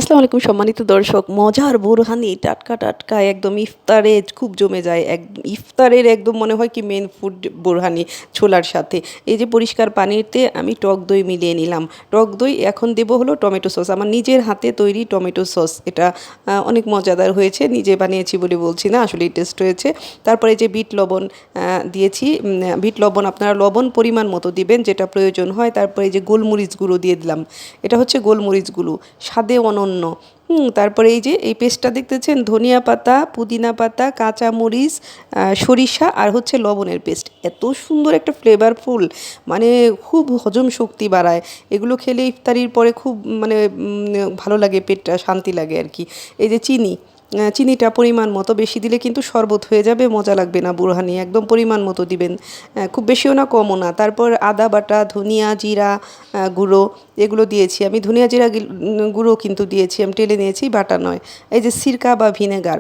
আসসালামু আলাইকুম সম্মানিত দর্শক, মজার বোরহানি টাটকা টাটকা একদম ইফতারে খুব জমে যায়। ইফতারের একদম মনে হয় কি মেন ফুড বোরহানি ছোলার সাথে। এই যে পরিষ্কার পানিতে আমি টক দই মিলিয়ে নিলাম। টক দই এখন দেবো হলো টমেটো সস, আমার নিজের হাতে তৈরি টমেটো সস। এটা অনেক মজাদার হয়েছে, নিজে বানিয়েছি বলে বলছি না, আসলেই টেস্ট হয়েছে। তারপরে যে বিট লবণ দিয়েছি, বিট লবণ আপনারা লবণ পরিমাণ মতো দিবেন যেটা প্রয়োজন হয়। তারপরে এই যে গোলমরিচ গুঁড়ো দিয়ে দিলাম, এটা হচ্ছে গোলমরিচ গুঁড়ো, স্বাদে অনন্য। তারপরে এই যে এই পেস্টটা দেখতেছেন, ধনিয়া পাতা, পুদিনা পাতা, কাঁচামরিচ, সরিষা আর হচ্ছে লবণের পেস্ট। এত সুন্দর একটা ফ্লেভারফুল, মানে খুব হজম শক্তি বাড়ায়। এগুলো খেলে ইফতারির পরে খুব মানে ভালো লাগে, পেটটা শান্তি লাগে আর কি। এই যে চিনি, চিনিটা পরিমাণ মতো, বেশি দিলে কিন্তু শরবত হয়ে যাবে, মজা লাগবে না বুরহানি। একদম পরিমাণ মতো দিবেন, খুব বেশিও না কমও না। তারপর আদা বাটা, ধনিয়া জিরা গুঁড়ো এগুলো দিয়েছি আমি। ধনিয়া জিরা গুঁড়ো কিন্তু দিয়েছি আমি, টেলে নিয়েছি, বাটা নয়। এই যে সিরকা বা ভিনেগার,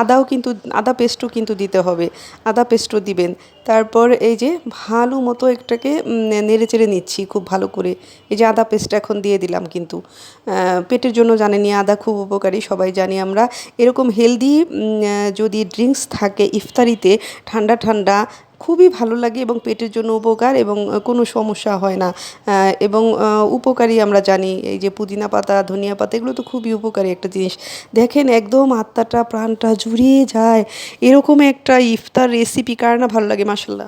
আদাও কিন্তু, আদা পেস্টও কিন্তু দিতে হবে, আদা পেস্টও দিবেন। তারপর এই যে ভালো মতো একটাকে নেড়ে চেড়ে নিচ্ছি খুব ভালো করে। এই যে আদা পেস্ট এখন দিয়ে দিলাম, কিন্তু পেটের জন্য জানেনই আদা খুব উপকারী, সবাই জানি আমরা। এরকম হেলদি যদি ড্রিঙ্কস থাকে ইফতারিতে, ঠান্ডা ঠান্ডা, খুবই ভালো লাগে এবং পেটের জন্য উপকার, এবং কোনো সমস্যা হয় না। এবং উপকারী আমরা জানি, এই যে পুদিনা পাতা, ধনিয়া পাতা, এগুলো তো খুবই উপকারী একটা জিনিস। দেখেন একদম আত্মাটা প্রাণটা জুড়িয়ে যায়, এরকম একটা ইফতার রেসিপি কার না ভালো লাগে, মাশাল্লাহ।